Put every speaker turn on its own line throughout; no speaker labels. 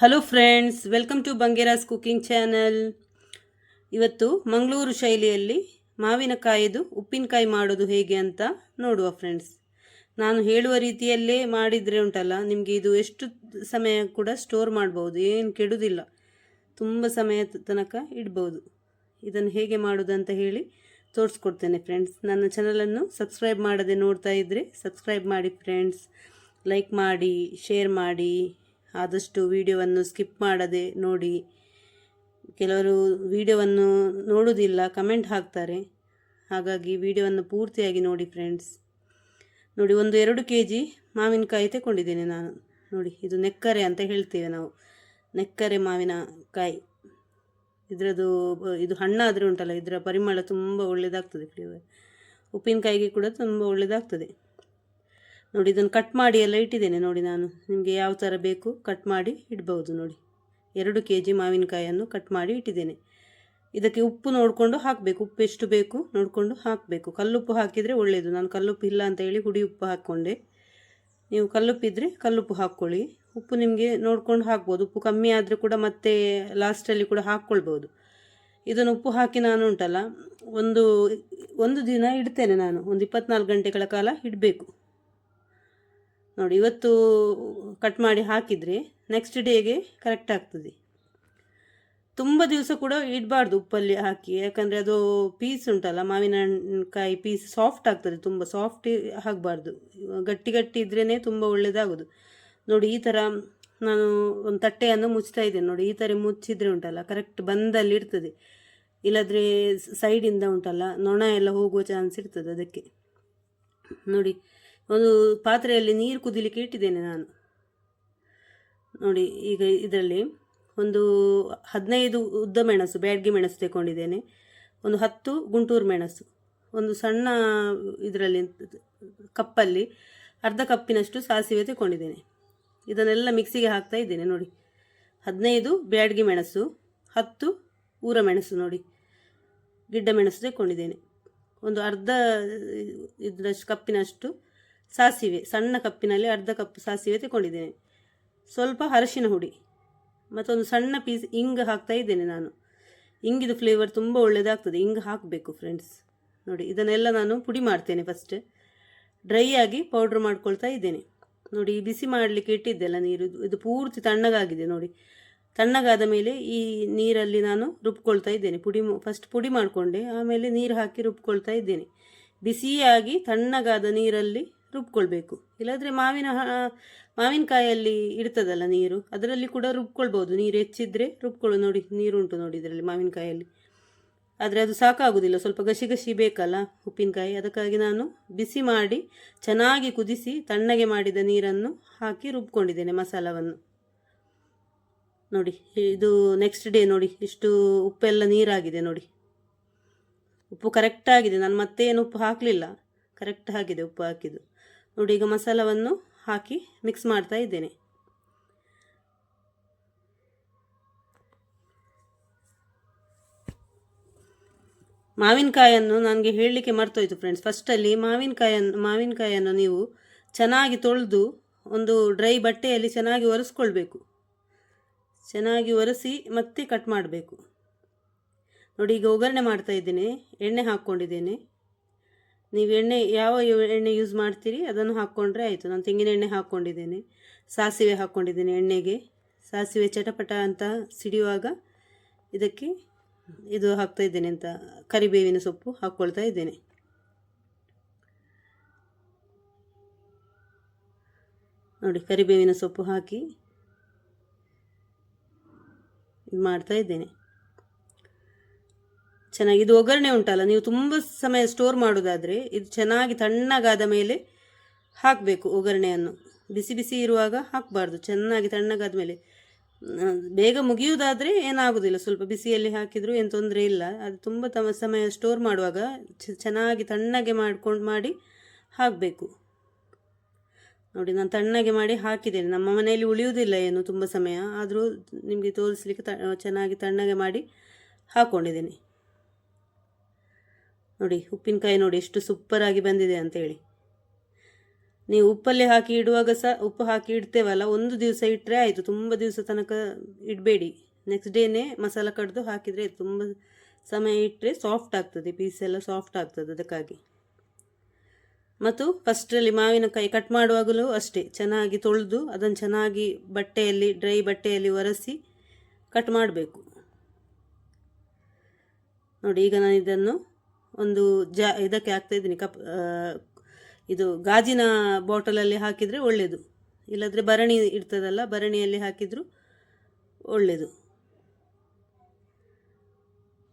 Hello friends, welcome to Bangera's cooking channel. ಇವತ್ತು ಮಂಗಳೂರು ಶೈಲಿಯಲ್ಲಿ ಮಾವಿನಕಾಯಿದು ಉಪ್ಪಿನಕಾಯಿ ಮಾಡೋದು ಹೇಗೆ ಅಂತ ನೋಡುವ ಫ್ರೆಂಡ್ಸ್. ನಾನು ಹೇಳುವ ರೀತಿಯಲ್ಲೇ ಮಾಡಿದರೆ ಉಂಟಲ್ಲ, ನಿಮಗೆ ಇದು ಎಷ್ಟು ಸಮಯ ಕೂಡ ಸ್ಟೋರ್ ಮಾಡ್ಬೋದು, ಏನು ಕೆಡುವುದಿಲ್ಲ, ತುಂಬ ಸಮಯ ತನಕ ಇಡ್ಬೋದು. ಇದನ್ನು ಹೇಗೆ ಮಾಡೋದು ಅಂತ ಹೇಳಿ ತೋರಿಸ್ಕೊಡ್ತೇನೆ ಫ್ರೆಂಡ್ಸ್. ನನ್ನ ಚಾನಲನ್ನು ಸಬ್ಸ್ಕ್ರೈಬ್ ಮಾಡದೆ ನೋಡ್ತಾ ಇದ್ದರೆ ಸಬ್ಸ್ಕ್ರೈಬ್ ಮಾಡಿ ಫ್ರೆಂಡ್ಸ್. ಲೈಕ್ ಮಾಡಿ, ಶೇರ್ ಮಾಡಿ, ಆದಷ್ಟು ವಿಡಿಯೋವನ್ನು ಸ್ಕಿಪ್ ಮಾಡದೆ ನೋಡಿ. ಕೆಲವರು ವಿಡಿಯೋವನ್ನು ನೋಡುವುದಿಲ್ಲ, ಕಮೆಂಟ್ ಹಾಕ್ತಾರೆ. ಹಾಗಾಗಿ ವಿಡಿಯೋವನ್ನು ಪೂರ್ತಿಯಾಗಿ ನೋಡಿ ಫ್ರೆಂಡ್ಸ್. ನೋಡಿ, 1-2 kg ಮಾವಿನಕಾಯಿ ತಗೊಂಡಿದ್ದೇನೆ ನಾನು. ನೋಡಿ, ಇದು ನೆಕ್ಕರೆ ಅಂತ ಹೇಳ್ತೇವೆ ನಾವು, ನೆಕ್ಕರೆ ಮಾವಿನಕಾಯಿ. ಇದು ಹಣ್ಣಾದರೆ ಉಂಟಲ್ಲ, ಇದರ ಪರಿಮಳ ತುಂಬ ಒಳ್ಳೆಯದಾಗ್ತದೆ, ಫ್ಲೇವರ್ ಉಪ್ಪಿನಕಾಯಿಗೆ ಕೂಡ ತುಂಬ ಒಳ್ಳೆಯದಾಗ್ತದೆ. ನೋಡಿ, ಇದನ್ನು ಕಟ್ ಮಾಡಿ ಎಲ್ಲ ಇಟ್ಟಿದ್ದೇನೆ. ನೋಡಿ, ನಾನು ನಿಮಗೆ ಯಾವ ಥರ ಬೇಕು ಕಟ್ ಮಾಡಿ ಇಡ್ಬೋದು. ನೋಡಿ, 2 kg ಮಾವಿನಕಾಯಿಯನ್ನು ಕಟ್ ಮಾಡಿ ಇಟ್ಟಿದ್ದೇನೆ. ಇದಕ್ಕೆ ಉಪ್ಪು ನೋಡಿಕೊಂಡು ಹಾಕಬೇಕು, ಉಪ್ಪು ಎಷ್ಟು ಬೇಕು ನೋಡಿಕೊಂಡು ಹಾಕಬೇಕು. ಕಲ್ಲುಪ್ಪು ಹಾಕಿದರೆ ಒಳ್ಳೆಯದು. ನಾನು ಕಲ್ಲುಪ್ಪು ಇಲ್ಲ ಅಂತ ಹೇಳಿ ಹುಡಿ ಉಪ್ಪು ಹಾಕ್ಕೊಂಡೆ. ನೀವು ಕಲ್ಲುಪ್ಪಿದ್ರೆ ಕಲ್ಲುಪ್ಪು ಹಾಕ್ಕೊಳ್ಳಿ. ಉಪ್ಪು ನಿಮಗೆ ನೋಡ್ಕೊಂಡು ಹಾಕ್ಬೋದು. ಉಪ್ಪು ಕಮ್ಮಿ ಆದರೆ ಕೂಡ ಮತ್ತೆ ಲಾಸ್ಟಲ್ಲಿ ಕೂಡ ಹಾಕ್ಕೊಳ್ಬೋದು. ಇದನ್ನು ಉಪ್ಪು ಹಾಕಿ ನಾನು ಉಂಟಲ್ಲ ಒಂದು ದಿನ ಇಡ್ತೇನೆ. ನಾನು ಒಂದು 24 ಗಂಟೆಗಳ ಕಾಲ ಇಡಬೇಕು. ನೋಡಿ, ಇವತ್ತು ಕಟ್ ಮಾಡಿ ಹಾಕಿದರೆ ನೆಕ್ಸ್ಟ್ ಡೇಗೆ ಕರೆಕ್ಟ್ ಆಗ್ತದೆ. ತುಂಬ ದಿವಸ ಕೂಡ ಇಡಬಾರ್ದು ಉಪ್ಪಲ್ಲಿ ಹಾಕಿ, ಯಾಕಂದರೆ ಅದು ಪೀಸ್ ಉಂಟಲ್ಲ, ಮಾವಿನಕಾಯಿ ಪೀಸ್ ಸಾಫ್ಟ್ ಆಗ್ತದೆ. ತುಂಬ ಸಾಫ್ಟ್ ಆಗಬಾರ್ದು, ಗಟ್ಟಿ ಗಟ್ಟಿ ಇದ್ರೇ ತುಂಬ ಒಳ್ಳೆಯದಾಗೋದು. ನೋಡಿ, ಈ ಥರ ನಾನು ಒಂದು ತಟ್ಟೆಯನ್ನು ಮುಚ್ತಾ ಇದ್ದೇನೆ. ನೋಡಿ, ಈ ಥರ ಮುಚ್ಚಿದರೆ ಉಂಟಲ್ಲ ಕರೆಕ್ಟ್ ಬಂದಲ್ಲಿ ಇರ್ತದೆ. ಇಲ್ಲದ್ರೆ ಸೈಡಿಂದ ಉಂಟಲ್ಲ ನೊಣ ಎಲ್ಲ ಹೋಗುವ ಚಾನ್ಸ್ ಇರ್ತದೆ. ಅದಕ್ಕೆ ನೋಡಿ, ಒಂದು ಪಾತ್ರೆಯಲ್ಲಿ ನೀರು ಕುದಿಲಿಕ್ಕೆ ಇಟ್ಟಿದ್ದೇನೆ ನಾನು. ನೋಡಿ, ಈಗ ಇದರಲ್ಲಿ ಒಂದು 15 ಉದ್ದ ಮೆಣಸು, ಬ್ಯಾಡಗಿ ಮೆಣಸು ತಗೊಂಡಿದ್ದೇನೆ. ಒಂದು 10 ಗುಂಟೂರು ಮೆಣಸು, ಒಂದು ಸಣ್ಣ ಇದರಲ್ಲಿ ಕಪ್ಪಲ್ಲಿ ಅರ್ಧ ಕಪ್ಪಿನಷ್ಟು ಸಾಸಿವೆ ತಗೊಂಡಿದ್ದೇನೆ. ಇದನ್ನೆಲ್ಲ ಮಿಕ್ಸಿಗೆ ಹಾಕ್ತಾ ಇದ್ದೇನೆ. ನೋಡಿ, 15 ಬ್ಯಾಡಗಿ ಮೆಣಸು, 10 ಊರ ಮೆಣಸು, ನೋಡಿ ಗಿಡ್ಡ ಮೆಣಸು ತಗೊಂಡಿದ್ದೇನೆ. ಒಂದು ಅರ್ಧ ಇದರಷ್ಟು ಕಪ್ಪಿನಷ್ಟು ಸಾಸಿವೆ, ಸಣ್ಣ ಕಪ್ಪಿನಲ್ಲಿ ಅರ್ಧ ಕಪ್ ಸಾಸಿವೆ ತಗೊಂಡಿದ್ದೇನೆ. ಸ್ವಲ್ಪ ಅರಶಿನ ಹುಡಿ, ಮತ್ತೊಂದು ಸಣ್ಣ ಪೀಸ್ ಇಂಗು ಹಾಕ್ತಾ ಇದ್ದೇನೆ ನಾನು. ಇಂಗಿದು ಫ್ಲೇವರ್ ತುಂಬ ಒಳ್ಳೆಯದಾಗ್ತದೆ, ಇಂಗು ಹಾಕಬೇಕು ಫ್ರೆಂಡ್ಸ್. ನೋಡಿ, ಇದನ್ನೆಲ್ಲ ನಾನು ಪುಡಿ ಮಾಡ್ತೇನೆ. ಫಸ್ಟ್ ಡ್ರೈ ಆಗಿ ಪೌಡ್ರ್ ಮಾಡ್ಕೊಳ್ತಾ ಇದ್ದೇನೆ. ನೋಡಿ, ಬಿಸಿ ಮಾಡಲಿಕ್ಕೆ ಇಟ್ಟಿದ್ದೆಲ್ಲ ನೀರು, ಇದು ಪೂರ್ತಿ ತಣ್ಣಗಾಗಿದೆ. ನೋಡಿ, ತಣ್ಣಗಾದ ಮೇಲೆ ಈ ನೀರಲ್ಲಿ ನಾನು ರುಬ್ಕೊಳ್ತಾ ಇದ್ದೇನೆ. ಫಸ್ಟ್ ಪುಡಿ ಮಾಡಿಕೊಂಡೆ, ಆಮೇಲೆ ನೀರು ಹಾಕಿ ರುಬ್ಕೊಳ್ತಾ ಇದ್ದೇನೆ. ಬಿಸಿಯಾಗಿ ತಣ್ಣಗಾದ ನೀರಲ್ಲಿ ರುಬ್ಕೊಳ್ಬೇಕು. ಇಲ್ಲಾಂದರೆ ಮಾವಿನಕಾಯಲ್ಲಿ ಇರ್ತದಲ್ಲ ನೀರು, ಅದರಲ್ಲಿ ಕೂಡ ರುಬ್ಕೊಳ್ಬೋದು. ನೀರು ಹೆಚ್ಚಿದ್ರೆ ನೋಡಿ, ನೀರುಂಟು ನೋಡಿ ಇದರಲ್ಲಿ ಮಾವಿನಕಾಯಲ್ಲಿ. ಆದರೆ ಅದು ಸಾಕಾಗೋದಿಲ್ಲ, ಸ್ವಲ್ಪ ಗಸಿ ಗಸಿ ಬೇಕಲ್ಲ ಉಪ್ಪಿನಕಾಯಿ. ಅದಕ್ಕಾಗಿ ನಾನು ಬಿಸಿ ಮಾಡಿ ಚೆನ್ನಾಗಿ ಕುದಿಸಿ ತಣ್ಣಗೆ ಮಾಡಿದ ನೀರನ್ನು ಹಾಕಿ ರುಬ್ಕೊಂಡಿದ್ದೇನೆ ಮಸಾಲವನ್ನು. ನೋಡಿ, ಇದು ನೆಕ್ಸ್ಟ್ ಡೇ. ನೋಡಿ, ಇಷ್ಟು ಉಪ್ಪೆಲ್ಲ ನೀರಾಗಿದೆ. ನೋಡಿ, ಉಪ್ಪು ಕರೆಕ್ಟಾಗಿದೆ. ನಾನು ಮತ್ತೇನು ಉಪ್ಪು ಹಾಕಲಿಲ್ಲ, ಕರೆಕ್ಟ್ ಆಗಿದೆ ಉಪ್ಪು ಹಾಕಿದ್ದು. ನೋಡಿ, ಈಗ ಮಸಾಲವನ್ನು ಹಾಕಿ ಮಿಕ್ಸ್ ಮಾಡ್ತಾ ಇದ್ದೇನೆ. ಮಾವಿನಕಾಯನ್ನು ನನಗೆ ಹೇಳಲಿಕ್ಕೆ ಮರ್ತೋಯ್ತು ಫ್ರೆಂಡ್ಸ್. ಫಸ್ಟಲ್ಲಿ ಮಾವಿನಕಾಯನ್ನು ನೀವು ಚೆನ್ನಾಗಿ ತೊಳೆದು ಒಂದು ಡ್ರೈ ಬಟ್ಟೆಯಲ್ಲಿ ಚೆನ್ನಾಗಿ ಒರೆಸ್ಕೊಳ್ಬೇಕು. ಚೆನ್ನಾಗಿ ಒರೆಸಿ ಮತ್ತೆ ಕಟ್ ಮಾಡಬೇಕು. ನೋಡಿ, ಈಗ ಒಗ್ಗರಣೆ ಮಾಡ್ತಾ ಇದ್ದೇನೆ. ಎಣ್ಣೆ ಹಾಕ್ಕೊಂಡಿದ್ದೇನೆ. ನೀವು ಯಾವ ಎಣ್ಣೆ ಯೂಸ್ ಮಾಡ್ತೀರಿ ಅದನ್ನು ಹಾಕ್ಕೊಂಡ್ರೆ ಆಯಿತು. ನಾನು ತೆಂಗಿನ ಎಣ್ಣೆ ಹಾಕ್ಕೊಂಡಿದ್ದೇನೆ, ಸಾಸಿವೆ ಹಾಕ್ಕೊಂಡಿದ್ದೇನೆ ಎಣ್ಣೆಗೆ. ಸಾಸಿವೆ ಚಟಪಟ ಅಂತ ಸಿಡಿಯುವಾಗ ಇದಕ್ಕೆ ಇದು ಹಾಕ್ತಾ ಇದ್ದೇನೆ ಅಂತ, ಕರಿಬೇವಿನ ಸೊಪ್ಪು ಹಾಕ್ಕೊಳ್ತಾ ಇದ್ದೇನೆ. ನೋಡಿ, ಕರಿಬೇವಿನ ಸೊಪ್ಪು ಹಾಕಿ ಇದು ಮಾಡ್ತಾ ಇದ್ದೇನೆ ಚೆನ್ನಾಗಿ. ಇದು ಒಗ್ಗರಣೆ ಉಂಟಲ್ಲ, ನೀವು ತುಂಬ ಸಮಯ ಸ್ಟೋರ್ ಮಾಡೋದಾದರೆ ಇದು ಚೆನ್ನಾಗಿ ತಣ್ಣಗಾದ ಮೇಲೆ ಹಾಕಬೇಕು ಒಗ್ಗರಣೆಯನ್ನು. ಬಿಸಿ ಬಿಸಿ ಇರುವಾಗ ಹಾಕಬಾರ್ದು, ಚೆನ್ನಾಗಿ ತಣ್ಣಗಾದ ಮೇಲೆ. ಬೇಗ ಮುಗಿಯುವುದಾದರೆ ಏನಾಗೋದಿಲ್ಲ, ಸ್ವಲ್ಪ ಬಿಸಿಯಲ್ಲಿ ಹಾಕಿದರೂ ಏನು ತೊಂದರೆ ಇಲ್ಲ. ಅದು ತುಂಬ ಸಮಯ ಸ್ಟೋರ್ ಮಾಡುವಾಗ ಚೆನ್ನಾಗಿ ತಣ್ಣಗೆ ಮಾಡಿ ಹಾಕಬೇಕು. ನೋಡಿ, ನಾನು ತಣ್ಣಗೆ ಮಾಡಿ ಹಾಕಿದ್ದೇನೆ. ನಮ್ಮ ಮನೆಯಲ್ಲಿ ಉಳಿಯುವುದಿಲ್ಲ ಏನು ತುಂಬ ಸಮಯ, ಆದರೂ ನಿಮಗೆ ತೋರಿಸ್ಲಿಕ್ಕೆ ಚೆನ್ನಾಗಿ ತಣ್ಣಗೆ ಮಾಡಿ ಹಾಕ್ಕೊಂಡಿದ್ದೇನೆ. ನೋಡಿ, ಉಪ್ಪಿನಕಾಯಿ ನೋಡಿ ಎಷ್ಟು ಸೂಪರಾಗಿ ಬಂದಿದೆ ಅಂತೇಳಿ. ನೀವು ಉಪ್ಪಲ್ಲಿ ಹಾಕಿ ಇಡುವಾಗ ಸಹ ಉಪ್ಪು ಹಾಕಿ ಇಡ್ತೇವಲ್ಲ, ಒಂದು ದಿವಸ ಇಟ್ಟರೆ ಆಯಿತು, ತುಂಬ ದಿವಸ ತನಕ ಇಡಬೇಡಿ. ನೆಕ್ಸ್ಟ್ ಡೇನೇ ಮಸಾಲ ಕಡ್ದು ಹಾಕಿದರೆ ತುಂಬ ಸಮಯ ಇಟ್ಟರೆ ಸಾಫ್ಟ್ ಆಗ್ತದೆ, ಪೀಸೆಲ್ಲ ಸಾಫ್ಟ್ ಆಗ್ತದೆ. ಅದಕ್ಕಾಗಿ ಮತ್ತು ಫಸ್ಟಲ್ಲಿ ಮಾವಿನಕಾಯಿ ಕಟ್ ಮಾಡುವಾಗಲೂ ಅಷ್ಟೇ, ಚೆನ್ನಾಗಿ ತೊಳೆದು ಅದನ್ನು ಚೆನ್ನಾಗಿ ಬಟ್ಟೆಯಲ್ಲಿ, ಡ್ರೈ ಬಟ್ಟೆಯಲ್ಲಿ ಒರೆಸಿ ಕಟ್ ಮಾಡಬೇಕು. ನೋಡಿ, ಈಗ ನಾನು ಇದನ್ನು ಒಂದು ಇದಕ್ಕೆ ಹಾಕ್ತಾಯಿದ್ದೀನಿ, ಇದು ಗಾಜಿನ ಬಾಟಲಲ್ಲಿ ಹಾಕಿದರೆ ಒಳ್ಳೆಯದು, ಇಲ್ಲದ್ರೆ ಭರಣಿ ಇರ್ತದಲ್ಲ, ಭರಣಿಯಲ್ಲಿ ಹಾಕಿದರೂ ಒಳ್ಳೆಯದು.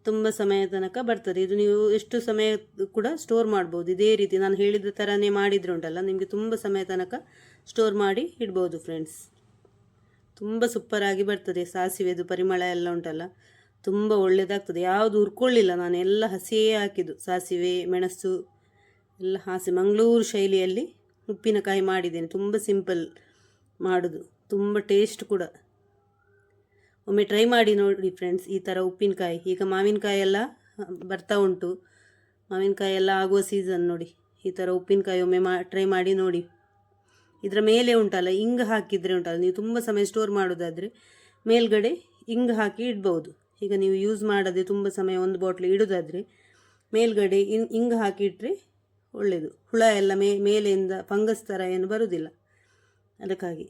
ತುಂಬ ಸಮಯ ತನಕ ಬರ್ತದೆ ಇದು. ನೀವು ಎಷ್ಟು ಸಮಯ ಕೂಡ ಸ್ಟೋರ್ ಮಾಡ್ಬೋದು. ಇದೇ ರೀತಿ ನಾನು ಹೇಳಿದ ಥರನೇ ಮಾಡಿದರೆ ಉಂಟಲ್ಲ, ನಿಮಗೆ ತುಂಬ ಸಮಯ ತನಕ ಸ್ಟೋರ್ ಮಾಡಿ ಇಡ್ಬೋದು ಫ್ರೆಂಡ್ಸ್. ತುಂಬ ಸೂಪರಾಗಿ ಬರ್ತದೆ. ಸಾಸಿವೆದು ಪರಿಮಳ ಎಲ್ಲ ಉಂಟಲ್ಲ, ತುಂಬ ಒಳ್ಳೆಯದಾಗ್ತದೆ. ಯಾವುದು ಹುರ್ಕೊಳ್ಳಿಲ್ಲ ನಾನು, ಎಲ್ಲ ಹಸಿಯೇ ಹಾಕಿದ್ದು. ಸಾಸಿವೆ, ಮೆಣಸು ಎಲ್ಲ ಹಾಸಿ ಮಂಗಳೂರು ಶೈಲಿಯಲ್ಲಿ ಉಪ್ಪಿನಕಾಯಿ ಮಾಡಿದ್ದೇನೆ. ತುಂಬ ಸಿಂಪಲ್ ಮಾಡೋದು, ತುಂಬ ಟೇಸ್ಟ್ ಕೂಡ. ಒಮ್ಮೆ ಟ್ರೈ ಮಾಡಿ ನೋಡಿ ಫ್ರೆಂಡ್ಸ್ ಈ ಥರ ಉಪ್ಪಿನಕಾಯಿ. ಈಗ ಮಾವಿನಕಾಯಿ ಎಲ್ಲ ಬರ್ತಾ ಉಂಟು, ಮಾವಿನಕಾಯಿ ಎಲ್ಲ ಆಗುವ ಸೀಸನ್ ನೋಡಿ. ಈ ಥರ ಉಪ್ಪಿನಕಾಯಿ ಒಮ್ಮೆ ಟ್ರೈ ಮಾಡಿ ನೋಡಿ. ಇದರ ಮೇಲೆ ಉಂಟಲ್ಲ ಇಂಗು ಹಾಕಿದರೆ ಉಂಟಲ್ಲ, ನೀವು ತುಂಬ ಸಮಯ ಸ್ಟೋರ್ ಮಾಡೋದಾದರೆ ಮೇಲ್ಗಡೆ ಇಂಗು ಹಾಕಿ ಇಡ್ಬೋದು. ಈಗ ನೀವು ಯೂಸ್ ಮಾಡದೆ ತುಂಬ ಸಮಯ ಒಂದು ಬಾಟ್ಲಿ ಇಡೋದಾದರೆ ಮೇಲ್ಗಡೆ ಇಂಗು ಹಾಕಿ ಇಟ್ಟರೆ ಒಳ್ಳೆಯದು. ಹುಳ ಎಲ್ಲ ಮೇಲೆಯಿಂದ ಫಂಗಸ್ ಥರ ಏನು ಬರುವುದಿಲ್ಲ, ಅದಕ್ಕಾಗಿ.